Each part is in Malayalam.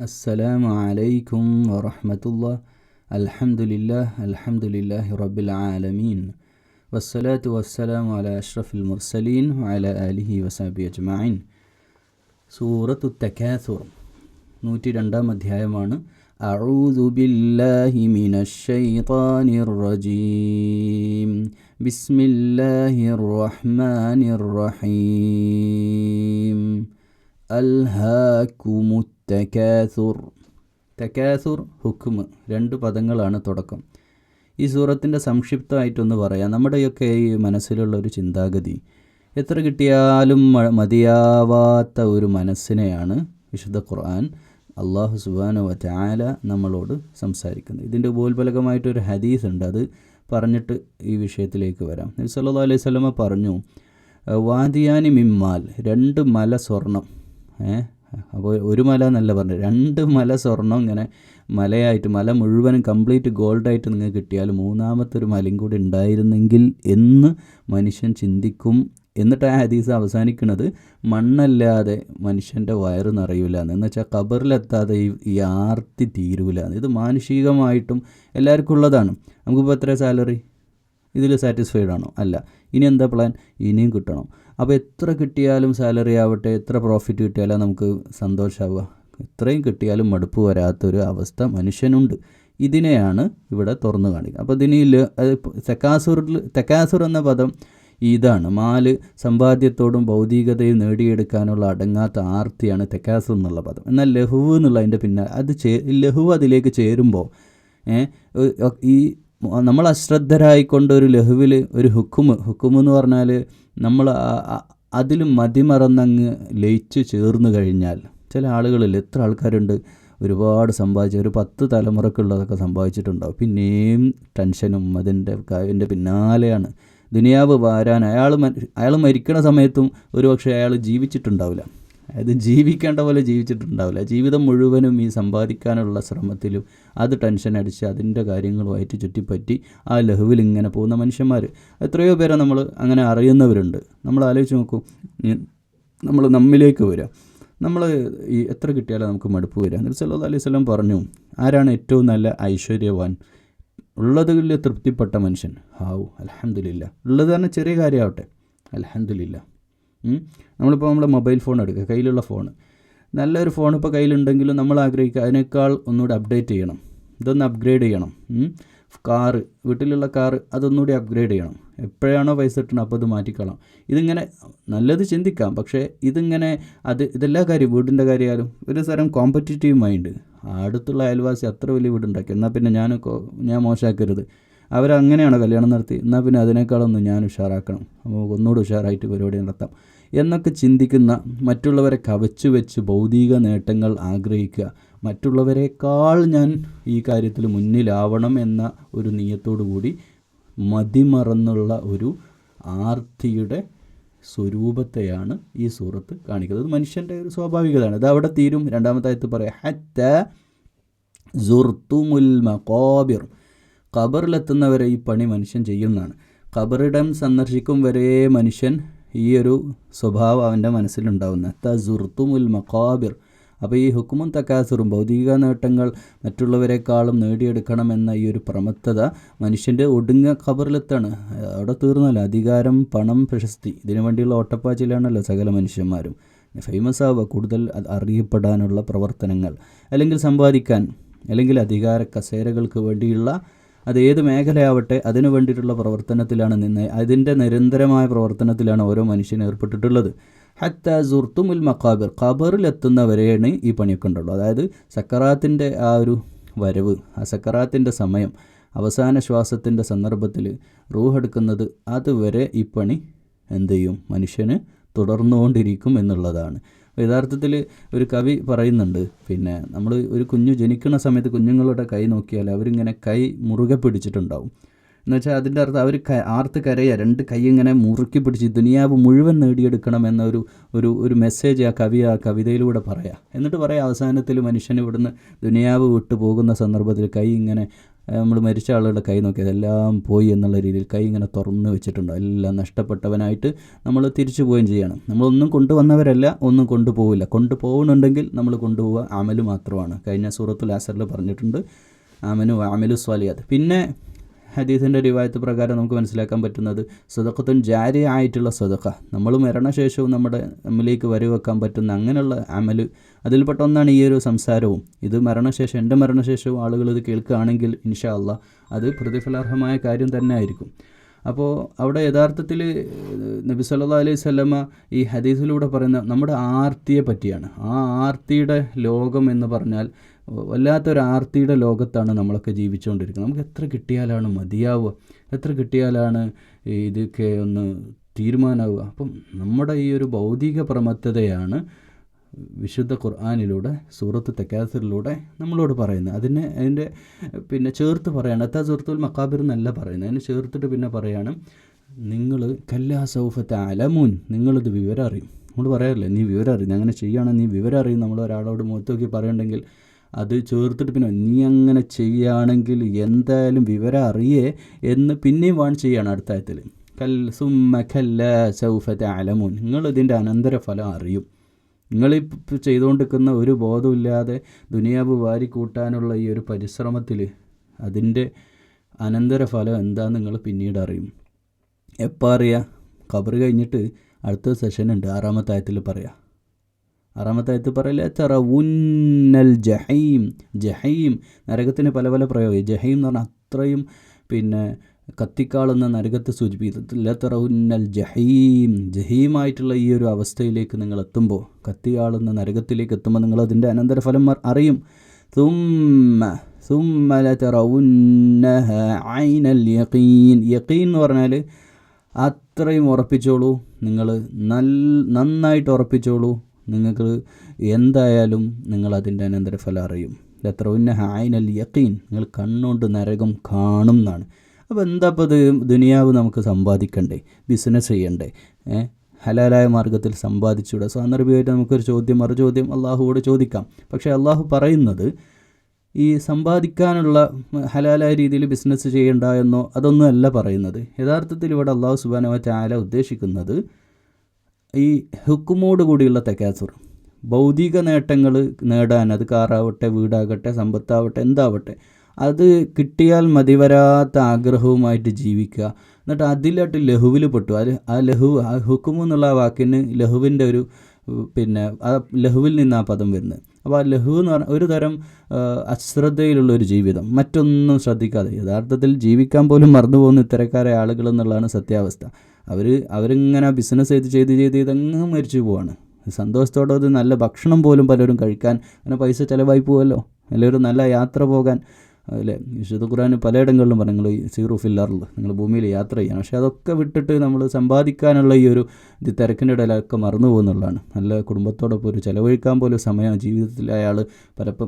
അസ്സലാമു അലൈക്കും വറഹ്മത്തുള്ളാഹി. അൽഹംദുലില്ലാഹി റബ്ബിൽ ആലമീൻ. വസ്സലാത്തു വസ്സലാമു അലാ അഷ്റഫിൽ മുർസലീൻ വഅലാ ആലിഹി വസഹ്ബിഹി അജ്മഈൻ. സൂറത്തു തകാസുർ 102-ാം അധ്യായമാണ്. അഊദു ബില്ലാഹി മിനശ് ശൈത്വാനിർ റജീം. ബിസ്മില്ലാഹിർ റഹ്മാനിർ റഹീം. അൽഹാകുമുത് തകാസുർ. തകാസുർ, ഹുക്മ്, 2 പദങ്ങളാണ് തുടക്കം. ഈ സൂറത്തിൻ്റെ സംക്ഷിപ്തമായിട്ടൊന്ന് പറയാം. നമ്മുടെയൊക്കെ ഈ മനസ്സിലുള്ള ഒരു ചിന്താഗതി, എത്ര കിട്ടിയാലും മതിയാവാത്ത ഒരു മനസ്സിനെയാണ് വിശുദ്ധ ഖുർആൻ അല്ലാഹു സുബ്ഹാനഹു വ തആല നമ്മളോട് സംസാരിക്കുന്നത്. ഇതിൻ്റെ ഉപോത്ബലകമായിട്ടൊരു ഹദീസ് ഉണ്ട്, അത് പറഞ്ഞിട്ട് ഈ വിഷയത്തിലേക്ക് വരാം. നബി സല്ലല്ലാഹു അലൈഹി വസല്ലമ പറഞ്ഞു, വാദിയാനി മിമ്മാൽ, 2 മല സ്വർണം. അപ്പോൾ ഒരു മല എന്നല്ല പറഞ്ഞു, 2 മല സ്വർണം ഇങ്ങനെ മലയായിട്ട്, മല മുഴുവനും കംപ്ലീറ്റ് ഗോൾഡായിട്ട് നിങ്ങൾക്ക് കിട്ടിയാൽ 3-ാമത്തെ ഒരു മലയും കൂടി ഉണ്ടായിരുന്നെങ്കിൽ എന്ന് മനുഷ്യൻ ചിന്തിക്കും. എന്നിട്ട് ആ ഹദീസ് അവസാനിക്കുന്നത് മണ്ണല്ലാതെ മനുഷ്യൻ്റെ വയറ് നിറയില്ല എന്ന് വെച്ചാൽ ഖബറിലെത്താതെ ഈ ആർത്തി തീരൂല. ഇത് മാനുഷികമായിട്ടും എല്ലാവർക്കും ഉള്ളതാണ്. നമുക്കിപ്പോൾ എത്ര സാലറി, ഇതിൽ സാറ്റിസ്ഫൈഡ് ആണോ? അല്ല. ഇനി എന്താ പ്ലാൻ? ഇനിയും കിട്ടണം. അപ്പോൾ എത്ര കിട്ടിയാലും, സാലറി ആവട്ടെ, എത്ര പ്രോഫിറ്റ് കിട്ടിയാലും നമുക്ക് സന്തോഷമാവുക? എത്രയും കിട്ടിയാലും മടുപ്പ് വരാത്തൊരു അവസ്ഥ മനുഷ്യനുണ്ട്. ഇതിനെയാണ് ഇവിടെ തുറന്നു കാണിക്കുക. അപ്പോൾ ഇതിന് തകാസുർ എന്ന പദം ഇതാണ്. മാല്, സമ്പാദ്യത്തോടും ഭൗതികതയും നേടിയെടുക്കാനുള്ള അടങ്ങാത്ത ആർത്തിയാണ് തകാസുർ എന്നുള്ള പദം. എന്നാൽ ലഹുവ് എന്നുള്ള അതിൻ്റെ പിന്നാലെ ലഹുവ് അതിലേക്ക് ചേരുമ്പോൾ ഈ നമ്മൾ അശ്രദ്ധരായിക്കൊണ്ട് ഒരു ലഹുവിൽ ഒരു ഹുക്കുമെന്ന് പറഞ്ഞാൽ നമ്മൾ അതിൽ മതിമറന്നങ്ങ് ലയിച്ച് ചേർന്ന് കഴിഞ്ഞാൽ, ചില ആളുകളിൽ എത്ര ആൾക്കാരുണ്ട് ഒരുപാട് സമ്പാദിച്ച്, ഒരു 10 തലമുറക്കുള്ളതൊക്കെ സമ്പാദിച്ചിട്ടുണ്ടാവും, പിന്നെയും ടെൻഷനും അതിൻ്റെ പിന്നാലെയാണ്. ദുനിയാവ് വാരാൻ അയാൾ മരിക്കണ സമയത്തും ഒരു പക്ഷേ അയാൾ ജീവിച്ചിട്ടുണ്ടാവില്ല, അത് ജീവിക്കേണ്ട പോലെ ജീവിച്ചിട്ടുണ്ടാവില്ല. ജീവിതം മുഴുവനും ഈ സമ്പാദിക്കാനുള്ള ശ്രമത്തിലും അത് ടെൻഷൻ അടിച്ച് അതിൻ്റെ കാര്യങ്ങളുമായിട്ട് ചുറ്റിപ്പറ്റി ആ ലഹുവിൽ ഇങ്ങനെ പോകുന്ന മനുഷ്യന്മാർ എത്രയോ പേരെ നമ്മൾ അങ്ങനെ അറിയുന്നവരുണ്ട്. നമ്മൾ ആലോചിച്ച് നോക്കൂ, നമ്മൾ നമ്മിലേക്ക് വരിക, നമ്മൾ ഈ എത്ര കിട്ടിയാലും നമുക്ക് മടുപ്പ് വരിക. നബി സല്ലല്ലാഹു അലൈഹി വസല്ലം പറഞ്ഞു, ആരാണ് ഏറ്റവും നല്ല ഐശ്വര്യവാൻ? ഉള്ളതിൽ തൃപ്തിപ്പെട്ട മനുഷ്യൻ. അൽഹംദുലില്ലാ. ഉള്ളത് തന്നെ ചെറിയ കാര്യമാവട്ടെ, അൽഹംദുലില്ലാ. നമ്മളിപ്പോൾ നമ്മുടെ മൊബൈൽ ഫോൺ എടുക്കുക, കയ്യിലുള്ള ഫോൺ, നല്ലൊരു ഫോൺ ഇപ്പോൾ കയ്യിലുണ്ടെങ്കിലും നമ്മൾ ആഗ്രഹിക്കുക അതിനേക്കാൾ ഒന്നുകൂടി അപ്ഡേറ്റ് ചെയ്യണം, ഇതൊന്ന് അപ്ഗ്രേഡ് ചെയ്യണം. കാറ്, വീട്ടിലുള്ള കാറ്, അതൊന്നുകൂടി അപ്ഗ്രേഡ് ചെയ്യണം. എപ്പോഴാണോ പൈസ കിട്ടണം അപ്പോൾ ഇത് മാറ്റിക്കളാം. ഇതിങ്ങനെ നല്ലത് ചിന്തിക്കാം, പക്ഷേ ഇതിങ്ങനെ ഇതെല്ലാ കാര്യം, വീടിൻ്റെ കാര്യമായാലും ഒരു തരം കോമ്പറ്റീറ്റീവ് മൈൻഡ്. അടുത്തുള്ള അയൽവാസി അത്ര വലിയ വീടുണ്ടാക്കി, എന്നാൽ പിന്നെ ഞാൻ മോശമാക്കരുത്, അവരങ്ങനെയാണോ കല്യാണം നടത്തി, എന്നാൽ പിന്നെ അതിനേക്കാളൊന്നും ഞാൻ ഉഷാറാക്കണം, അപ്പോൾ ഒന്നുകൂടി ഉഷാറായിട്ട് പരിപാടി നടത്താം എന്നൊക്കെ ചിന്തിക്കുന്ന, മറ്റുള്ളവരെ കവച്ചു വെച്ച് ഭൗതിക നേട്ടങ്ങൾ ആഗ്രഹിക്കുക, മറ്റുള്ളവരെക്കാൾ ഞാൻ ഈ കാര്യത്തിൽ മുന്നിലാവണം എന്ന ഒരു നിയത്തോടു കൂടി മതിമറന്നുള്ള ഒരു ആർത്തിയുടെ സ്വരൂപത്തെയാണ് ഈ സൂറത്ത് കാണിക്കുന്നത്. അത് മനുഷ്യൻ്റെ ഒരു സ്വാഭാവികതയാണ്. അത് അവിടെ തീരും. 2-ാമത്തെ ആയത്ത് പറയാം, ഹത്താ സുർത്തുമുൽ മഖാബിർ. ഖബറിലെത്തുന്നവരെ ഈ പണി മനുഷ്യൻ ചെയ്യുന്നതാണ്. ഖബറിടം സന്ദർശിക്കും വരെ മനുഷ്യൻ ഈ ഒരു സ്വഭാവം അവൻ്റെ മനസ്സിലുണ്ടാവുന്ന തസുർത്തുമുൽ മഖാബിർ. അപ്പോൾ ഈ ഹുക്കുമും തകാസുറും, ഭൗതിക നേട്ടങ്ങൾ മറ്റുള്ളവരെക്കാളും നേടിയെടുക്കണമെന്ന ഈ ഒരു പ്രമത്തത മനുഷ്യൻ്റെ ഒടുങ്ങ ഖബറിലെത്താണ്. അവിടെ തീർന്നല്ലോ. അധികാരം, പണം, പ്രശസ്തി, ഇതിനു വേണ്ടിയുള്ള ഓട്ടപ്പാച്ചിലാണല്ലോ സകല മനുഷ്യന്മാരും. ഫേമസ് ആവുക, കൂടുതൽ അറിയപ്പെടാനുള്ള പ്രവർത്തനങ്ങൾ, അല്ലെങ്കിൽ സമ്പാദിക്കാൻ, അല്ലെങ്കിൽ അധികാര കസേരകൾക്ക് വേണ്ടിയുള്ള, അത് ഏത് മേഖലയാവട്ടെ അതിനു വേണ്ടിയിട്ടുള്ള പ്രവർത്തനത്തിലാണ് അതിൻ്റെ നിരന്തരമായ പ്രവർത്തനത്തിലാണ് ഓരോ മനുഷ്യനും ഏർപ്പെട്ടിട്ടുള്ളത്. ഹത്ത സുർത്തുമുൽ മഖാബിർ, ഖബറിലെത്തുന്നവരെയാണ് ഈ പണിയൊക്കെ ഉണ്ടുള്ളൂ. അതായത് സക്കറാത്തിൻ്റെ ആ ഒരു വരവ്, ആ സക്കറാത്തിൻ്റെ സമയം, അവസാന ശ്വാസത്തിൻ്റെ സന്ദർഭത്തിൽ റൂഹെടുക്കുന്നത്, അതുവരെ ഈ പണി എന്ത് ചെയ്യും? മനുഷ്യന് തുടർന്നുകൊണ്ടിരിക്കും എന്നുള്ളതാണ്. യഥാർത്ഥത്തിൽ ഒരു കവി പറയുന്നുണ്ട്, പിന്നെ നമ്മൾ ഒരു കുഞ്ഞു ജനിക്കുന്ന സമയത്ത് കുഞ്ഞുങ്ങളുടെ കൈ നോക്കിയാൽ അവരിങ്ങനെ കൈ മുറുകെ പിടിച്ചിട്ടുണ്ടാവും. എന്നുവെച്ചാൽ അതിൻ്റെ അർത്ഥം അവർ ആർത്ത് കരയുക, 2 കൈ ഇങ്ങനെ മുറുക്കി പിടിച്ച് ദുനിയാവ് മുഴുവൻ നേടിയെടുക്കണം എന്ന ഒരു മെസ്സേജ് ആ കവിതയിലൂടെ പറയാം. എന്നിട്ട് പറയാം, അവസാനത്തിൽ മനുഷ്യന് ഇവിടുന്ന് ദുനിയാവ് വിട്ടു പോകുന്ന സന്ദർഭത്തിൽ കൈ ഇങ്ങനെ നമ്മൾ മരിച്ച ആളുകളുടെ കൈ നോക്കിയത് എല്ലാം പോയി എന്നുള്ള രീതിയിൽ കൈ ഇങ്ങനെ തുറന്ന് വെച്ചിട്ടുണ്ടോ, എല്ലാം നഷ്ടപ്പെട്ടവനായിട്ട് നമ്മൾ തിരിച്ചു പോവുകയും ചെയ്യണം. നമ്മളൊന്നും കൊണ്ടുവന്നവരല്ല, ഒന്നും കൊണ്ടുപോകില്ല. കൊണ്ടുപോകുന്നുണ്ടെങ്കിൽ നമ്മൾ കൊണ്ടുപോവുക അമല് മാത്രമാണ്. കഴിഞ്ഞ സൂറത്തുൽ അസറിൽ പറഞ്ഞിട്ടുണ്ട് ആമനു അമലു സ്വാലിയാത്ത്. പിന്നെ ഹദീസിൻ്റെ റിവായത്ത് പ്രകാരം നമുക്ക് മനസ്സിലാക്കാൻ പറ്റുന്നത് സദഖത്തുൻ ജാരിയ ആയിട്ടുള്ള സദഖ, നമ്മൾ മരണശേഷവും നമ്മിലേക്ക് വരവെക്കാൻ പറ്റുന്ന അങ്ങനെയുള്ള അമൽ, അതിൽപ്പെട്ട ഒന്നാണ് ഈ ഒരു സംസാരവും. ഇത് മരണശേഷം, എൻ്റെ മരണശേഷവും ആളുകൾ ഇത് കേൾക്കുകയാണെങ്കിൽ ഇൻഷാ അല്ലാഹ് അത് പ്രതിഫലാർഹമായ കാര്യം തന്നെ ആയിരിക്കും. അപ്പോൾ അവിടെ യഥാർത്ഥത്തിൽ നബി സല്ലല്ലാഹു അലൈഹി വസല്ലമ ഈ ഹദീസിലൂടെ പറയുന്ന നമ്മുടെ ആർത്തിയെ പറ്റിയാണ്. ആ ആർത്തിയുടെ ലോകം എന്ന് പറഞ്ഞാൽ വല്ലാത്തൊരു ആർത്തിയുടെ ലോകത്താണ് നമ്മളൊക്കെ ജീവിച്ചുകൊണ്ടിരിക്കുന്നത്. നമുക്ക് എത്ര കിട്ടിയാലാണ് മതിയാവുക, എത്ര കിട്ടിയാലാണ് ഇതൊക്കെ ഒന്ന് തീരുമാനമാവുക. അപ്പം നമ്മുടെ ഈ ഒരു ഭൗതിക പ്രമത്തതയാണ് വിശുദ്ധ ഖുർആനിലൂടെ സൂറത്ത് തക്കാസുറിലൂടെ നമ്മളോട് പറയുന്നത്. അതിൻ്റെ പിന്നെ ചേർത്ത് പറയാണ്, അത്താ സൂറത്തുൽ മക്കാബിർ എന്നല്ല പറയുന്നത്, അതിന് ചേർത്തിട്ട് പിന്നെ പറയാണ് നിങ്ങൾ കല്ലാ സൗഫ തഅലമൂൻ, നിങ്ങളിത് വിവരം അറിയും. നമ്മൾ പറയാറില്ലേ നീ വിവരം അറിയും, അങ്ങനെ ചെയ്യുകയാണെങ്കിൽ നീ വിവരം അറിയും. നമ്മൾ ഒരാളോട് മുഖത്ത് നോക്കി പറയുന്നുണ്ടെങ്കിൽ അത് ചേർത്തിട്ട് പിന്നെ നീ അങ്ങനെ ചെയ്യുകയാണെങ്കിൽ എന്തായാലും വിവരം അറിയേ എന്ന് പിന്നെയും വാൺ ചെയ്യുകയാണ് അടുത്ത ആയത്തിൽ. സുമ്മ കല്ലാ സൗഫ തഅലമൂൻ, നിങ്ങളിതിൻ്റെ അനന്തരഫലം അറിയും. നിങ്ങളിപ്പോൾ ചെയ്തുകൊണ്ടിരിക്കുന്ന ഒരു ബോധമില്ലാതെ ദുനിയാവ് വാരിക്കൂട്ടാനുള്ള ഈ ഒരു പരിശ്രമത്തിൽ അതിൻ്റെ അനന്തരഫലം എന്താണെന്ന് നിങ്ങൾ പിന്നീട് അറിയും. എപ്പോൾ അറിയാം? ഖബർ കഴിഞ്ഞിട്ട് അടുത്ത സെഷൻ ഉണ്ട്, 6-ാമത്തെ ആയത്തിൽ പറയാം. 6-ാമത്തെ ആയത്തിൽ പറയില്ല തറവുന്നൽ ജഹീം. ജഹീം നരകത്തിന് പല പല പ്രയോഗം. ജഹീം എന്ന് പറഞ്ഞാൽ അത്രയും പിന്നെ കത്തിക്കാളുന്ന നരകത്തെ സൂചിപ്പിക്കുന്നത്. തറവുന്നൽ ജഹീം, ജഹീമായിട്ടുള്ള ഈ ഒരു അവസ്ഥയിലേക്ക് നിങ്ങൾ എത്തുമ്പോൾ, കത്തിയാളുന്ന നരകത്തിലേക്ക് എത്തുമ്പോൾ നിങ്ങൾ അതിൻ്റെ അനന്തരഫലം അറിയും. സുമ്മ ലതറവുന്നഹ ഐനൽ യഖീൻ. യഖീൻ എന്ന് പറഞ്ഞാൽ അത്രയും ഉറപ്പിച്ചോളൂ, നിങ്ങൾ നന്നായിട്ട് ഉറപ്പിച്ചോളൂ, നിങ്ങൾക്ക് എന്തായാലും നിങ്ങളതിൻ്റെ അനന്തരഫലം അറിയും. ലതറവുന്നഹ ഐനൽ യഖീൻ, നിങ്ങൾ കണ്ണുകൊണ്ട് നരകം കാണും എന്നാണ്. അപ്പോൾ എന്താ ഇപ്പോൾ ഇത് ദുനിയാവ് നമുക്ക് സമ്പാദിക്കണ്ടേ, ബിസിനസ് ചെയ്യണ്ടേ, ഹലാലായ മാർഗ്ഗത്തിൽ സമ്പാദിച്ചൂടെ? സാന്ദർഭികമായിട്ട് നമുക്കൊരു ചോദ്യം മറുചോദ്യം അള്ളാഹുവോട് ചോദിക്കാം. പക്ഷേ അള്ളാഹു പറയുന്നത് ഈ സമ്പാദിക്കാനുള്ള ഹലാലായ രീതിയിൽ ബിസിനസ് ചെയ്യണ്ട എന്നോ അതൊന്നും അല്ല പറയുന്നത്. യഥാർത്ഥത്തിൽ ഇവിടെ അള്ളാഹു സുബ്ഹാനഹു വ തആല ഉദ്ദേശിക്കുന്നത് ഈ ഹുക്കുമോട് കൂടിയുള്ള തകാസുർ, ഭൗതിക നേട്ടങ്ങൾ നേടാൻ, അത് കാറാവട്ടെ, വീടാകട്ടെ, സമ്പത്താവട്ടെ, എന്താവട്ടെ, അത് കിട്ടിയാൽ മതിവരാത്ത ആഗ്രഹവുമായിട്ട് ജീവിക്കുക. എന്നിട്ട് അതിലായിട്ട് ലഹുവിൽ പെട്ടു. ആ ലഹു, ആ ഹുക്കുമു എന്നുള്ള വാക്കിന് ലഹുവിൻ്റെ ഒരു പിന്നെ ആ ലഹുവിൽ നിന്ന് ആ പദം വരുന്നത്. അപ്പോൾ ആ ലഹു എന്ന് പറഞ്ഞാൽ ഒരു തരം അശ്രദ്ധയിലുള്ളൊരു ജീവിതം, മറ്റൊന്നും ശ്രദ്ധിക്കാതെ യഥാർത്ഥത്തിൽ ജീവിക്കാൻ പോലും മറന്നു പോകുന്ന ഇത്തരക്കാരായ ആളുകൾ എന്നുള്ളതാണ് സത്യാവസ്ഥ. അവരിങ്ങനെ ബിസിനസ് ചെയ്ത് അങ്ങ് മരിച്ചു പോവാണ്. സന്തോഷത്തോടെ അത് നല്ല ഭക്ഷണം പോലും പലരും കഴിക്കാൻ അങ്ങനെ പൈസ ചിലവായി പോവുമല്ലോ, എല്ലാവരും നല്ല യാത്ര പോകാൻ അല്ലേ. വിശുദ്ധ ഖുർആൻ പലയിടങ്ങളിലും പറഞ്ഞു നിങ്ങൾ സീറു ഫിൽ അർള്, നിങ്ങൾ ഭൂമിയിൽ യാത്ര ചെയ്യണം. പക്ഷേ അതൊക്കെ വിട്ടിട്ട് നമ്മൾ സമ്പാദിക്കാനുള്ള ഈ ഒരു തിരക്കിൻ്റെ ഇടയിലൊക്കെ മറന്നു പോകുന്നുള്ളതാണ്. നല്ല കുടുംബത്തോടൊപ്പം ഒരു ചിലവഴിക്കാൻ പോലും സമയം ജീവിതത്തിൽ അയാൾ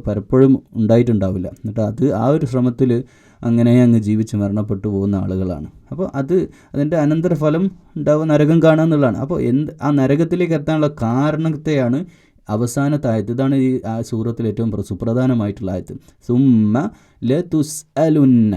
പലപ്പോഴും ഉണ്ടായിട്ടുണ്ടാവില്ല. എന്നിട്ട് ആ ഒരു ശ്രമത്തിൽ അങ്ങനെ അങ്ങ് ജീവിച്ച് മരണപ്പെട്ടു പോകുന്ന ആളുകളാണ്. അപ്പോൾ അതിൻ്റെ അനന്തരഫലം ഉണ്ടാവുക നരകം കാണുക എന്നുള്ളതാണ്. അപ്പോൾ ആ നരകത്തിലേക്ക് എത്താനുള്ള കാരണത്തെയാണ് അവസാനത്തെ ആയത്ത്. ഇതാണ് ഈ ആ സൂറത്തിൽ ഏറ്റവും സുപ്രധാനമായിട്ടുള്ള ആയത്ത്. സുമ്മ ലതുസ്അലുന്ന.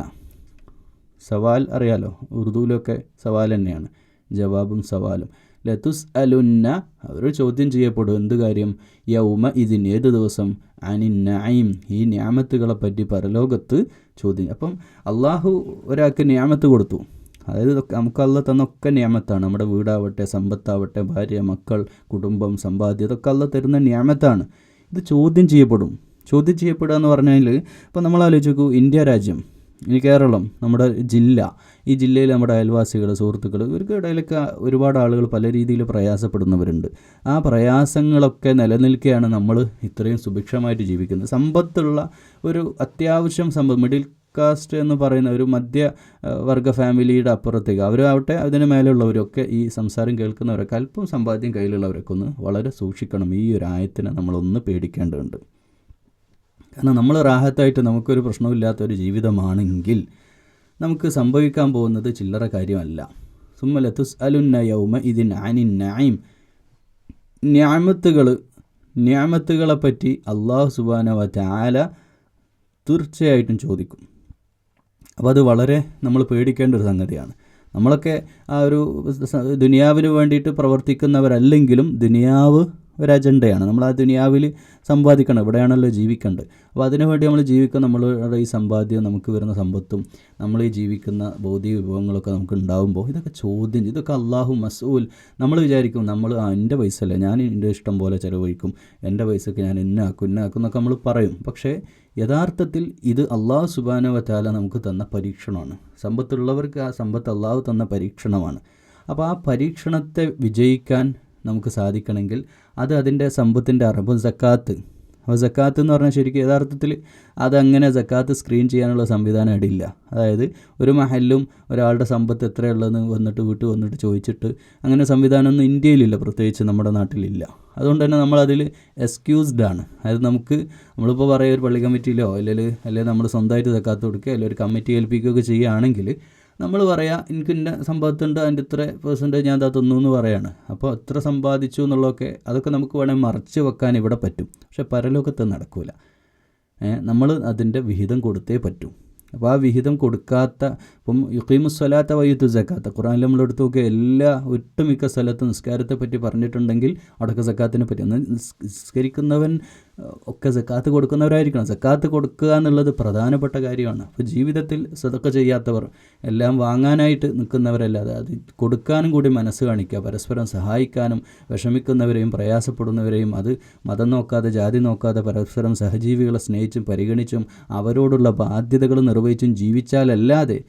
സവാൽ അറിയാലോ, ഉറുദുവിലൊക്കെ സവാൽ തന്നെയാണ്, ജവാബും സവാലും. ലതുസ്അലുന്ന, അവർ ചോദ്യം ചെയ്യപ്പെടും. എന്ത് കാര്യം? യൗമ ഇതിൻ, ഏത് ദിവസം? അനിൻ നഈം, ഈ നിഅമത്തുകളെ പറ്റി പരലോകത്ത് ചോദ്യം. അപ്പം അള്ളാഹു ഒരാൾക്ക് നിഅമത്ത് കൊടുത്തു, അതായത് നമുക്ക് അള്ളാഹ് തന്നൊക്കെ നിഅമത്താണ്. നമ്മുടെ വീടാവട്ടെ, സമ്പത്താവട്ടെ, ഭാര്യ, മക്കൾ, കുടുംബം, സമ്പാദ്യം, ഇതൊക്കെ അള്ളാഹ് തരുന്ന നിഅമത്താണ്. ഇത് ചോദ്യം ചെയ്യപ്പെടും. ചോദ്യം ചെയ്യപ്പെടുക എന്ന് പറഞ്ഞാൽ ഇപ്പോൾ നമ്മൾ ആലോചിച്ച് നോക്കൂ, ഇന്ത്യ രാജ്യം, ഇനി കേരളം, നമ്മുടെ ജില്ല, ഈ ജില്ലയിൽ നമ്മുടെ അയൽവാസികൾ, സുഹൃത്തുക്കൾ, ഇവർക്ക് ഇടയിലൊക്കെ ഒരുപാട് ആളുകൾ പല രീതിയിൽ പ്രയാസപ്പെടുന്നവരുണ്ട്. ആ പ്രയാസങ്ങളൊക്കെ നിലനിൽക്കുകയാണ് നമ്മൾ ഇത്രയും സുഭിക്ഷമായിട്ട് ജീവിക്കുന്നത്. സമ്പത്തുള്ള ഒരു അത്യാവശ്യം മിഡിൽ കാസ്റ്റ് എന്ന് പറയുന്ന ഒരു മധ്യവർഗ ഫാമിലിയുടെ അപ്പുറത്തേക്ക് അവരാവട്ടെ അതിന് മേലുള്ളവരൊക്കെ ഈ സംസാരം കേൾക്കുന്നവരൊക്കെ അല്പം സമ്പാദ്യം കയ്യിലുള്ളവരൊക്കെ ഒന്ന് വളരെ സൂക്ഷിക്കണം. ഈ ഒരു ആയത്തിനെ നമ്മളൊന്ന് പേടിക്കേണ്ടതുണ്ട്. കാരണം നമ്മൾ റാഹത്തായിട്ട് നമുക്കൊരു പ്രശ്നമില്ലാത്തൊരു ജീവിതമാണെങ്കിൽ നമുക്ക് സംഭവിക്കാൻ പോകുന്നത് ചില്ലറ കാര്യമല്ല. സുമ്മ ലതുസ്അലുന്ന യൗമ ഇതിൻ അനിൻ നഈം. നിഅമത്തുകളെപ്പറ്റി അല്ലാഹു സുബ്ഹാനഹു വ തആല തീർച്ചയായിട്ടും ചോദിക്കും. അപ്പോൾ അത് വളരെ നമ്മൾ പേടിക്കേണ്ട ഒരു സംഗതിയാണ്. നമ്മളൊക്കെ ആ ഒരു ദുനിയാവിന് വേണ്ടിയിട്ട് പ്രവർത്തിക്കുന്നവരല്ലെങ്കിലും ദുനിയാവ് ഒരു അജണ്ടയാണ്. നമ്മൾ ആ ദുനിയാവിൽ സമ്പാദിക്കണം, ഇവിടെയാണല്ലോ ജീവിക്കേണ്ടത്. അപ്പോൾ അതിനുവേണ്ടി നമ്മൾ ജീവിക്കുക. നമ്മളുടെ ഈ സമ്പാദ്യം, നമുക്ക് വരുന്ന സമ്പത്തും, നമ്മൾ ഈ ജീവിക്കുന്ന ഭൗതിക വിഭവങ്ങളൊക്കെ നമുക്ക് ഉണ്ടാകുമ്പോൾ ഇതൊക്കെ ചോദ്യം, ഇതൊക്കെ അള്ളാഹു മസ്ഊൽ. നമ്മൾ വിചാരിക്കും നമ്മൾ എൻ്റെ പൈസ അല്ലേ, ഞാൻ എൻ്റെ ഇഷ്ടം പോലെ ചിലവഴിക്കും, എൻ്റെ പൈസക്ക് ഞാൻ ഇന്നാക്കും എന്നൊക്കെ നമ്മൾ പറയും. പക്ഷേ യഥാർത്ഥത്തിൽ ഇത് അള്ളാഹു സുബ്ഹാനഹു വ തആല നമുക്ക് തന്ന പരീക്ഷണമാണ്. സമ്പത്തുള്ളവർക്ക് ആ സമ്പത്ത് അള്ളാഹു തന്ന പരീക്ഷണമാണ്. അപ്പോൾ ആ പരീക്ഷണത്തെ വിജയിക്കാൻ നമുക്ക് സാധിക്കണമെങ്കിൽ അത് അതിൻ്റെ സമ്പത്തിൻ്റെ അറബ് സക്കാത്ത്. അപ്പോൾ സക്കാത്ത് എന്ന് പറഞ്ഞാൽ ശരിക്കും യഥാർത്ഥത്തിൽ അതങ്ങനെ സക്കാത്ത് സ്ക്രീൻ ചെയ്യാനുള്ള സംവിധാനം ഇടില്ല. അതായത് ഒരു മഹല്ലും ഒരാളുടെ സമ്പത്ത് എത്രയുള്ളതെന്ന് വീട്ടിൽ വന്നിട്ട് ചോദിച്ചിട്ട് അങ്ങനെ സംവിധാനമൊന്നും ഇന്ത്യയിലില്ല, പ്രത്യേകിച്ച് നമ്മുടെ നാട്ടിലില്ല. അതുകൊണ്ട് തന്നെ നമ്മളതിൽ എക്സ്ക്യൂസ്ഡ് ആണ്. അതായത് നമ്മളിപ്പോൾ പറയുക ഒരു പള്ളി കമ്മിറ്റിയിലോ അല്ലെങ്കിൽ നമ്മൾ സ്വന്തമായിട്ട് സക്കാത്ത് കൊടുക്കുക, അല്ലെങ്കിൽ ഒരു കമ്മിറ്റി ഏൽപ്പിക്കുകയൊക്കെ ചെയ്യുകയാണെങ്കിൽ നമ്മൾ പറയാം എനിക്ക് ഇന്ന സമ്പാദത്തുണ്ട്, അതിൻ്റെ ഇത്ര പെർസെൻറ്റേജ് ഞാൻ തന്നു എന്ന് പറയാണ്. അപ്പോൾ എത്ര സമ്പാദിച്ചു എന്നുള്ളതൊക്കെ അതൊക്കെ നമുക്ക് വേണമെങ്കിൽ മറച്ച് വെക്കാൻ ഇവിടെ പറ്റും. പക്ഷേ പരലോകത്ത് നടക്കില്ല. നമ്മൾ അതിൻ്റെ വിഹിതം കൊടുത്തേ പറ്റും. അപ്പോൾ ആ വിഹിതം കൊടുക്കാത്ത, ഇപ്പം യുഖീമുസ്സലാത്ത വയ്യുത്തു സക്കാത്ത, ഖുർആനിൽ നമ്മൾ എടുത്ത് നോക്കിയാൽ എല്ലാ ഒട്ടുമിക്ക സ്ഥലത്തും നിസ്കാരത്തെ പറ്റി പറഞ്ഞിട്ടുണ്ടെങ്കിൽ അവിടെയൊക്കെ സക്കാത്തിനെ പറ്റി. നിസ്കരിക്കുന്നവൻ ഒക്കെ സക്കാത്ത് കൊടുക്കുന്നവരായിരിക്കണം. സക്കാത്ത് കൊടുക്കുക എന്നുള്ളത് പ്രധാനപ്പെട്ട കാര്യമാണ്. അപ്പോൾ ജീവിതത്തിൽ സദഖ ചെയ്യാത്തവർ, എല്ലാം വാങ്ങാനായിട്ട് നിൽക്കുന്നവരല്ലാതെ അത് കൊടുക്കാനും കൂടി മനസ്സ് കാണിക്കുക, പരസ്പരം സഹായിക്കാനും, വിഷമിക്കുന്നവരെയും പ്രയാസപ്പെടുന്നവരെയും അത് മതം നോക്കാതെ ജാതി നോക്കാതെ പരസ്പരം സഹജീവികളെ സ്നേഹിച്ചും പരിഗണിച്ചും അവരോടുള്ള ബാധ്യതകൾ നിർവഹിച്ചും ജീവിച്ചാലല്ലാതെ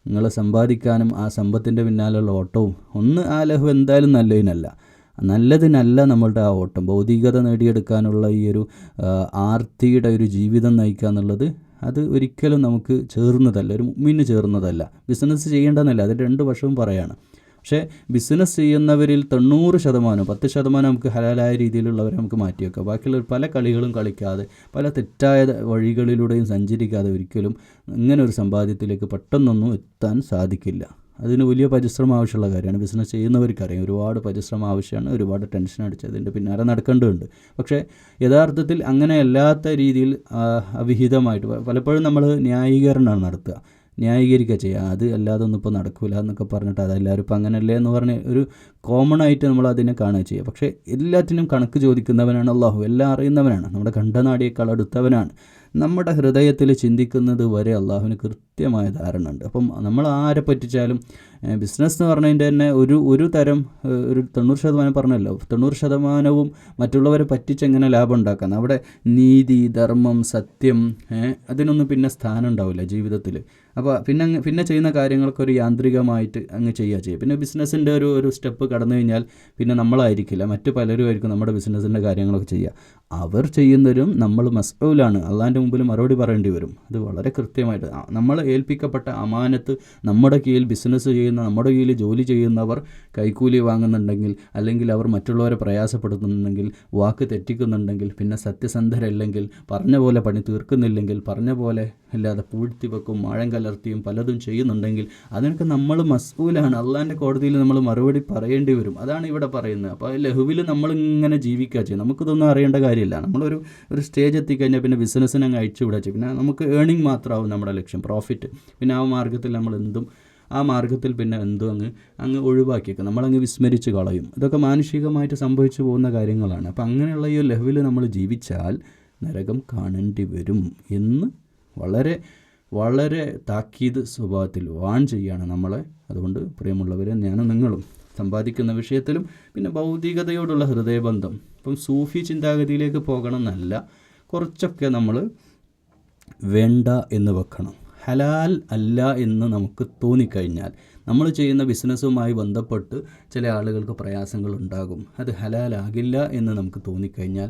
നിങ്ങൾ സമ്പാദിക്കാനും ആ സമ്പത്തിൻ്റെ പിന്നാലുള്ള ഓട്ടവും ആ ലഹു എന്തായാലും നല്ലതിനല്ല നമ്മളുടെ ആ ഓട്ടം. ഭൗതികത നേടിയെടുക്കാനുള്ള ഈ ഒരു ആർത്തിയുടെ ഒരു ജീവിതം നയിക്കുക എന്നുള്ളത് അത് ഒരിക്കലും നമുക്ക് ചേർന്നതല്ല, ഒരു മുഅ്മിന് ചേർന്നതല്ല. ബിസിനസ് ചെയ്യേണ്ടതെന്നല്ല, അതിൻ്റെ രണ്ട് വശവും പറയാണ്. പക്ഷേ ബിസിനസ് ചെയ്യുന്നവരിൽ 90%, 10% നമുക്ക് ഹലാലായ രീതിയിലുള്ളവരെ നമുക്ക് മാറ്റിവെക്കാം. ബാക്കിയുള്ള പല കളികളും കളിക്കാതെ, പല തെറ്റായ വഴികളിലൂടെയും സഞ്ചരിക്കാതെ ഒരിക്കലും ഇങ്ങനെ ഒരു സമ്പാദ്യത്തിലേക്ക് പെട്ടെന്നൊന്നും എത്താൻ സാധിക്കില്ല. അതിന് വലിയ പരിശ്രമം ആവശ്യമുള്ള കാര്യമാണ്. ബിസിനസ് ചെയ്യുന്നവർക്കറിയാം ഒരുപാട് പരിശ്രമം ആവശ്യമാണ്, ഒരുപാട് ടെൻഷൻ അടിച്ച് അതിൻ്റെ പിന്നാലെ നടക്കേണ്ടതുണ്ട്. പക്ഷേ യഥാർത്ഥത്തിൽ അങ്ങനെ അല്ലാത്ത രീതിയിൽ അവിഹിതമായിട്ട് പലപ്പോഴും നമ്മൾ ന്യായീകരണമാണ് നടത്തുക, ന്യായീകരിക്കുക ചെയ്യുക. അത് അല്ലാതെ ഒന്നും ഇപ്പോൾ നടക്കില്ല എന്നൊക്കെ പറഞ്ഞിട്ട് അതെല്ലാവരും ഇപ്പോൾ അങ്ങനെയല്ലേ എന്ന് പറഞ്ഞ് ഒരു കോമൺ ആയിട്ട് നമ്മൾ അതിനെ കാണുക ചെയ്യുക. പക്ഷേ എല്ലാറ്റിനും കണക്ക് ചോദിക്കുന്നവനാണ് അള്ളാഹു, എല്ലാം അറിയുന്നവനാണ്, നമ്മുടെ കണ്ഠനാടിയേക്കാൾ അടുത്തവനാണ്. നമ്മുടെ ഹൃദയത്തിൽ ചിന്തിക്കുന്നത് വരെ അള്ളാഹുവിന് കൃത്യമായ ധാരണ ഉണ്ട്. അപ്പം നമ്മൾ ആരെ പറ്റിച്ചാലും ബിസിനസ് എന്ന് പറഞ്ഞതിൻ്റെ തന്നെ ഒരു തരം ഒരു 90% പറഞ്ഞല്ലോ, 90% മറ്റുള്ളവരെ പറ്റിച്ചെങ്ങനെ ലാഭം ഉണ്ടാക്കാം. അവിടെ നീതി, ധർമ്മം, സത്യം അതിനൊന്നും പിന്നെ സ്ഥാനം ഉണ്ടാവില്ല ജീവിതത്തിൽ. അപ്പോൾ പിന്നെ ചെയ്യുന്ന കാര്യങ്ങളൊക്കെ ഒരു യാന്ത്രികമായിട്ട് അങ്ങ് ചെയ്യുക. പിന്നെ ബിസിനസ്സിൻ്റെ ഒരു സ്റ്റെപ്പ് കടന്നു കഴിഞ്ഞാൽ പിന്നെ നമ്മളായിരിക്കില്ല, മറ്റു പലരും ആയിരിക്കും നമ്മുടെ ബിസിനസ്സിൻ്റെ കാര്യങ്ങളൊക്കെ ചെയ്യുക. അവർ ചെയ്യുന്നവരും നമ്മൾ മസ്ഊലാണ്, അള്ളാൻ്റെ മുമ്പിൽ മറുപടി പറയേണ്ടി വരും. അത് വളരെ കൃത്യമായിട്ട് നമ്മൾ ഏൽപ്പിക്കപ്പെട്ട അമാനത്ത്, നമ്മുടെ കീഴിൽ ബിസിനസ് ചെയ്യുന്ന, നമ്മുടെ കീഴിൽ ജോലി ചെയ്യുന്നവർ കൈക്കൂലി വാങ്ങുന്നുണ്ടെങ്കിൽ, അല്ലെങ്കിൽ അവർ മറ്റുള്ളവരെ പ്രയാസപ്പെടുത്തുന്നുണ്ടെങ്കിൽ, വാക്ക് തെറ്റിക്കുന്നുണ്ടെങ്കിൽ, പിന്നെ സത്യസന്ധരല്ലെങ്കിൽ, പറഞ്ഞ പോലെ പണി തീർക്കുന്നില്ലെങ്കിൽ, പറഞ്ഞ പോലെ അല്ലാതെ പൂഴ്ത്തി വെക്കും, ആഴം കലർത്തിയും പലതും ചെയ്യുന്നുണ്ടെങ്കിൽ അതിനൊക്കെ നമ്മൾ മസ്ഊലാണ്. അള്ളാൻ്റെ കോടതിയിൽ നമ്മൾ മറുപടി പറയേണ്ടി വരും. അതാണ് ഇവിടെ പറയുന്നത്. അപ്പോൾ ലഹുവിൽ നമ്മളിങ്ങനെ ജീവിക്കുക ചെയ്യും. നമുക്കിതൊന്നും അറിയേണ്ട കാര്യമില്ല. നമ്മളൊരു സ്റ്റേജ് എത്തിക്കഴിഞ്ഞാൽ പിന്നെ ബിസിനസ്സിനെ അങ്ങ് അഴിച്ചു വിടുക ചെയ്യും. പിന്നെ നമുക്ക് ഏണിംഗ് മാത്രമാവും നമ്മുടെ ലക്ഷ്യം, പ്രോഫിറ്റ്. പിന്നെ ആ മാർഗ്ഗത്തിൽ നമ്മൾ എന്തും അങ്ങ് ഒഴിവാക്കിയേക്കും, നമ്മളങ്ങ് വിസ്മരിച്ച് കളയും. ഇതൊക്കെ മാനുഷികമായിട്ട് സംഭവിച്ചു പോകുന്ന കാര്യങ്ങളാണ്. അപ്പോൾ അങ്ങനെയുള്ള ഈ ലഹുവിൽ നമ്മൾ ജീവിച്ചാൽ നരകം കാണേണ്ടി വരും എന്ന് വളരെ വളരെ താക്കീത് സ്വഭാവത്തിൽ വാൺ ചെയ്യുകയാണ് നമ്മളെ. അതുകൊണ്ട് പ്രിയമുള്ളവരെ, ഞാനും നിങ്ങളും സമ്പാദിക്കുന്ന വിഷയത്തിലും പിന്നെ ഭൗതികതയോടുള്ള ഹൃദയബന്ധം, ഇപ്പം സൂഫി ചിന്താഗതിയിലേക്ക് പോകണം എന്നല്ല, കുറച്ചൊക്കെ നമ്മൾ വേണ്ട എന്ന് വെക്കണം. ഹലാൽ അല്ല എന്ന് നമുക്ക് തോന്നിക്കഴിഞ്ഞാൽ, നമ്മൾ ചെയ്യുന്ന ബിസിനസ്സുമായി ബന്ധപ്പെട്ട് ചില ആളുകൾക്ക് പ്രയാസങ്ങൾ ഉണ്ടാകും, അത് ഹലാലാകില്ല എന്ന് നമുക്ക് തോന്നിക്കഴിഞ്ഞാൽ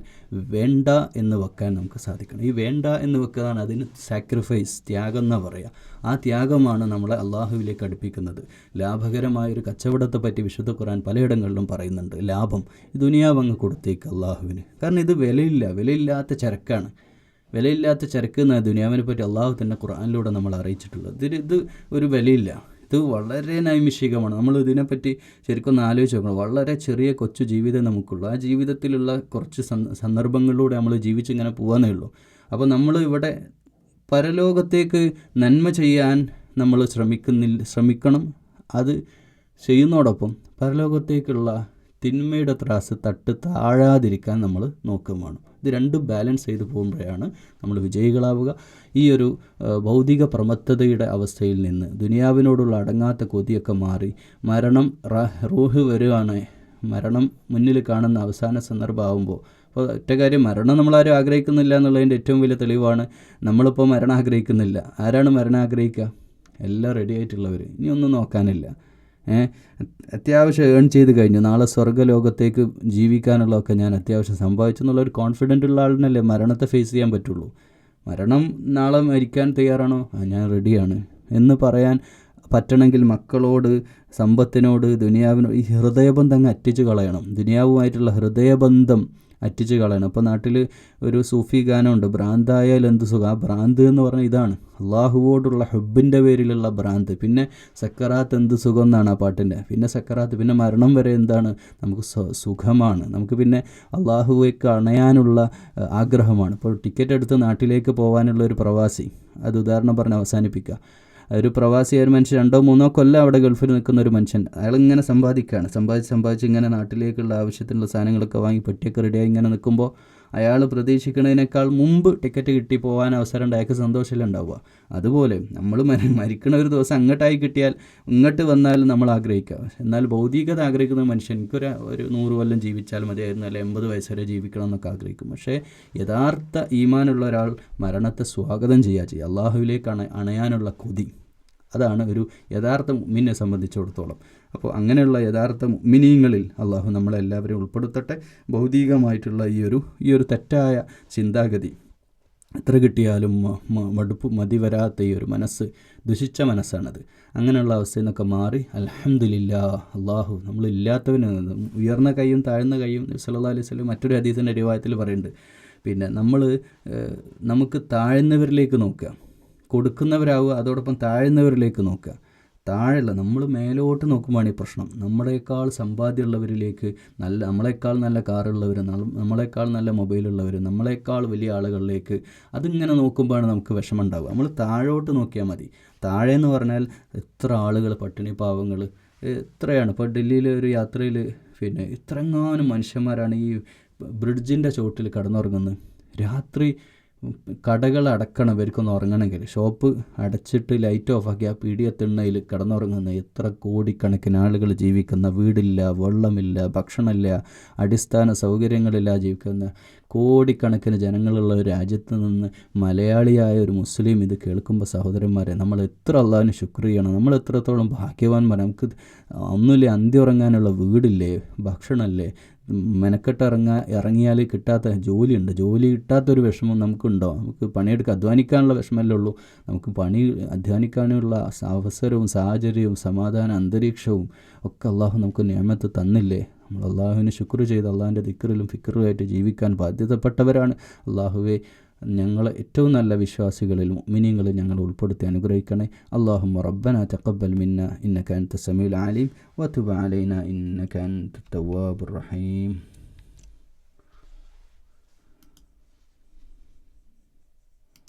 വേണ്ട എന്ന് വെക്കാൻ നമുക്ക് സാധിക്കണം. ഈ വേണ്ട എന്ന് വെക്കുന്നതാണ് അതിന് സാക്രിഫൈസ്, ത്യാഗം എന്ന് പറയുക. ആ ത്യാഗമാണ് നമ്മളെ അള്ളാഹുവിലേക്ക് അടുപ്പിക്കുന്നത്. ലാഭകരമായൊരു കച്ചവടത്തെ പറ്റി വിശുദ്ധ ഖുർആൻ പലയിടങ്ങളിലും പറയുന്നുണ്ട്. ലാഭം, ദുനിയാവ് അങ്ങ് കൊടുത്തേക്ക് അള്ളാഹുവിന്. കാരണം ഇത് വിലയില്ലാത്ത ചരക്കാണ്. വിലയില്ലാത്ത ചരക്ക് എന്ന ദുനിയാവിനെ പറ്റി അള്ളാഹു തന്നെ ഖുർആനിലൂടെ നമ്മൾ അറിയിച്ചിട്ടുള്ളത്. ഇത് ഒരു വിലയില്ല, ഇത് വളരെ നൈമിഷികമാണ്. നമ്മൾ ഇതിനെപ്പറ്റി ശരിക്കും ഒന്ന് ആലോചിച്ച് നോക്കണം. വളരെ ചെറിയ കൊച്ചു ജീവിതം നമുക്കുള്ളൂ. ആ ജീവിതത്തിലുള്ള കുറച്ച് സന്ദർഭങ്ങളിലൂടെ നമ്മൾ ജീവിച്ചിങ്ങനെ പോകാനേ ഉള്ളൂ. അപ്പോൾ നമ്മൾ ഇവിടെ പരലോകത്തേക്ക് നന്മ ചെയ്യാൻ നമ്മൾ ശ്രമിക്കണം. അത് ചെയ്യുന്നതോടൊപ്പം പരലോകത്തേക്കുള്ള തിന്മയുടെ ത്രാസ് താഴാതിരിക്കാൻ നമ്മൾ നോക്കുകയും വേണം. ഇത് രണ്ടും ബാലൻസ് ചെയ്ത് പോകുമ്പോഴാണ് നമ്മൾ വിജയികളാവുക. ഈ ഒരു ഭൗതിക പ്രമത്തതയുടെ അവസ്ഥയിൽ നിന്ന് ദുനിയാവിനോടുള്ള അടങ്ങാത്ത കൊതിയൊക്കെ മാറി മരണം റൂഹ് വരുവാണ്, മരണം മുന്നിൽ കാണുന്ന അവസാന സന്ദർഭമാകുമ്പോൾ, അപ്പോൾ ഒറ്റ കാര്യം, മരണം നമ്മളാരും ആഗ്രഹിക്കുന്നില്ല എന്നുള്ളതിൻ്റെ ഏറ്റവും വലിയ തെളിവാണ് നമ്മളിപ്പോൾ മരണം ആഗ്രഹിക്കുന്നില്ല. ആരാണ് മരണം ആഗ്രഹിക്കുക? എല്ലാം റെഡി ആയിട്ടുള്ളവർ. ഇനി ഒന്നും നോക്കാനില്ല. അത്യാവശ്യം ഏൺ ചെയ്ത് കഴിഞ്ഞു, നാളെ സ്വർഗ്ഗലോകത്തേക്ക് ജീവിക്കാനുള്ളതൊക്കെ ഞാൻ അത്യാവശ്യം സമ്പാദിച്ചു എന്നുള്ളൊരു കോൺഫിഡൻ്റ് ഉള്ള ആളിനല്ലേ മരണത്തെ ഫേസ് ചെയ്യാൻ പറ്റുള്ളൂ. മരണം നാളെ മരിക്കാൻ തയ്യാറാണോ? ഞാൻ റെഡിയാണ് എന്ന് പറയാൻ പറ്റണമെങ്കിൽ മക്കളോട്, സമ്പത്തിനോട്, ദുനിയാവിനോട് ഈ ഹൃദയബന്ധം അങ്ങ് അറ്റിച്ച് കളയണം. ദുനിയാവുമായിട്ടുള്ള ഹൃദയബന്ധം അറ്റിച്ച് കളയണം. ഇപ്പോൾ നാട്ടിൽ ഒരു സൂഫി ഗാനമുണ്ട്, ഭ്രാന്തായാൽ എന്ത് സുഖം. ആ ഭ്രാന്ത് എന്ന് പറഞ്ഞാൽ ഇതാണ്, അള്ളാഹുവോടുള്ള ഹുബിൻ്റെ പേരിലുള്ള ഭ്രാന്ത്. പിന്നെ സക്കറാത്ത് എന്ത് സുഖം എന്നാണ് ആ പാട്ടിൻ്റെ. പിന്നെ സക്കറാത്ത്, പിന്നെ മരണം വരെ എന്താണ്? നമുക്ക് സുഖമാണ്. നമുക്ക് പിന്നെ അള്ളാഹുവേക്ക് അണയാനുള്ള ആഗ്രഹമാണ്. ഇപ്പോൾ ടിക്കറ്റ് എടുത്ത് നാട്ടിലേക്ക് പോകാനുള്ള ഒരു പ്രവാസി, അത് ഉദാഹരണം പറഞ്ഞ് അവസാനിപ്പിക്കുക. ഒരു പ്രവാസിയായ ഒരു മനുഷ്യൻ 2-3 കൊല്ലം അവിടെ ഗൾഫിൽ നിൽക്കുന്ന ഒരു മനുഷ്യൻ, അയാളിങ്ങനെ സമ്പാദിച്ച് ഇങ്ങനെ നാട്ടിലേക്കുള്ള ആവശ്യത്തിനുള്ള സാധനങ്ങളൊക്കെ വാങ്ങി പെട്ടിയൊക്കെ റെഡിയായി ഇങ്ങനെ നിൽക്കുമ്പോൾ അയാൾ പ്രതീക്ഷിക്കുന്നതിനേക്കാൾ മുമ്പ് ടിക്കറ്റ് കിട്ടി പോകാൻ അവസരം ഉണ്ട്, അയാൾക്ക് സന്തോഷമല്ല ഉണ്ടാവുക. അതുപോലെ നമ്മൾ മരിക്കണ ഒരു ദിവസം അങ്ങോട്ടായി കിട്ടിയാൽ ഇങ്ങോട്ട് വന്നാലും നമ്മൾ ആഗ്രഹിക്കുക. എന്നാൽ ഭൗതികത ആഗ്രഹിക്കുന്ന മനുഷ്യൻ എനിക്കൊരു 100 കൊല്ലം ജീവിച്ചാൽ മതിയായിരുന്നു, അല്ലെ 80 വയസ്സ് വരെ ജീവിക്കണം എന്നൊക്കെ ആഗ്രഹിക്കും. പക്ഷേ യഥാർത്ഥ ഈമാനുള്ള ഒരാൾ മരണത്തെ സ്വാഗതം ചെയ്യുക, അള്ളാഹുവിലേക്ക് അണയാനുള്ള കൊതി. അതാണ് ഒരു യഥാർത്ഥ മുഅ്മിനെ സംബന്ധിച്ചിടത്തോളം. അപ്പോൾ അങ്ങനെയുള്ള യഥാർത്ഥ മുഅ്മിനീങ്ങളിൽ അള്ളാഹു നമ്മളെല്ലാവരെയും ഉൾപ്പെടുത്തട്ടെ. ഭൗതികമായിട്ടുള്ള ഈ ഒരു തെറ്റായ ചിന്താഗതി, എത്ര കിട്ടിയാലും മതി വരാത്ത ഈ ഒരു മനസ്സ്, ദുഷിച്ച മനസ്സാണത്. അങ്ങനെയുള്ള അവസ്ഥയിൽ നിന്നൊക്കെ മാറി അൽഹംദുലില്ലാഹ്, അള്ളാഹു നമ്മളില്ലാത്തവന് ഉയർന്ന കൈയും താഴ്ന്ന കൈയും സല്ലല്ലാഹു അലൈഹി വസല്ലം മറ്റൊരു ഹദീസിൻ്റെ റിവായത്തിൽ പറയുന്നുണ്ട്. പിന്നെ നമുക്ക് താഴ്ന്നവരിലേക്ക് നോക്കുക, കൊടുക്കുന്നവരാവുക, അതോടൊപ്പം താഴ്ന്നവരിലേക്ക് നോക്കുക. താഴെയുള്ള നമ്മൾ മേലോട്ട് നോക്കുമ്പോഴാണ് ഈ പ്രശ്നം. നമ്മളെക്കാൾ സമ്പാദ്യമുള്ളവരിലേക്ക്, നമ്മളെക്കാൾ നല്ല കാറുള്ളവർ, നമ്മളെക്കാൾ നല്ല മൊബൈലുള്ളവർ, നമ്മളെക്കാൾ വലിയ ആളുകളിലേക്ക് അതിങ്ങനെ നോക്കുമ്പോഴാണ് നമുക്ക് വിഷമം ഉണ്ടാവുക. നമ്മൾ താഴോട്ട് നോക്കിയാൽ മതി. താഴെന്ന് പറഞ്ഞാൽ എത്ര ആളുകൾ, പട്ടിണി പാവങ്ങൾ എത്രയാണ്. ഇപ്പോൾ ഡൽഹിയിലെ ഒരു യാത്രയിൽ പിന്നെ ഇത്രങ്ങാനും മനുഷ്യന്മാരാണ് ഈ ബ്രിഡ്ജിൻ്റെ ചോട്ടിൽ കിടന്നുറങ്ങുന്നത്. രാത്രി കടകൾ അടക്കണം ഇവർക്കൊന്ന് ഉറങ്ങണമെങ്കിൽ, ഷോപ്പ് അടച്ചിട്ട് ലൈറ്റ് ഓഫാക്കി ആ പീടികത്തിണ്ണയിൽ കിടന്നുറങ്ങുന്ന എത്ര കോടിക്കണക്കിന് ആളുകൾ ജീവിക്കുന്ന, വീടില്ല, വെള്ളമില്ല, ഭക്ഷണമില്ല, അടിസ്ഥാന സൗകര്യങ്ങളില്ല ജീവിക്കുന്ന കോടിക്കണക്കിന് ജനങ്ങളുള്ള ഒരു രാജ്യത്ത് നിന്ന് മലയാളിയായ ഒരു മുസ്ലിം ഇത് കേൾക്കുമ്പോൾ സഹോദരന്മാരെ, നമ്മൾ എത്ര അള്ളാഹിന് ശുക്ർ ചെയ്യണം. നമ്മൾ എത്രത്തോളം ഭാഗ്യവാന്മാരാണ്. നമുക്ക് ഒന്നുമില്ലേ, അന്ത്യം ഉറങ്ങാനുള്ള വീടില്ലേ, ഭക്ഷണമല്ലേ, മെനക്കെട്ട് ഇറങ്ങിയാൽ കിട്ടാത്ത ജോലിയുണ്ട്, ജോലി കിട്ടാത്തൊരു വിഷമം നമുക്കുണ്ടോ? നമുക്ക് പണിയെടുക്കുക, അധ്വാനിക്കാനുള്ള വിഷമമല്ലേ ഉള്ളൂ. നമുക്ക് അധ്വാനിക്കാനുള്ള അവസരവും സാഹചര്യവും സമാധാന അന്തരീക്ഷവും ഒക്കെ അള്ളാഹു നമുക്ക് നിഅമത്ത് തന്നില്ലേ? നമ്മൾ അള്ളാഹുവിന് ശുക്ർ ചെയ്ത് അള്ളാഹിൻ്റെ ദിക്റിലും ഫിക്റുമായിട്ട് ജീവിക്കാൻ ബാധ്യതപ്പെട്ടവരാണ്. അള്ളാഹുവെ, ഞങ്ങളെ ഏറ്റവും നല്ല വിശ്വാസികളിൽ മുഅ്മിനീങ്ങളിൽ ഞങ്ങൾ ഉൾപ്പെടുത്തി അനുഗ്രഹിക്കണേ. അല്ലാഹുമ്മ റബ്ബനാ തഖബ്ബൽ മിന്നാ ഇന്നക അൻത സമീഉൽ അലീം വതുബ് അലൈനാ ഇന്നക അൻത തവ്വാബുർ റഹീം.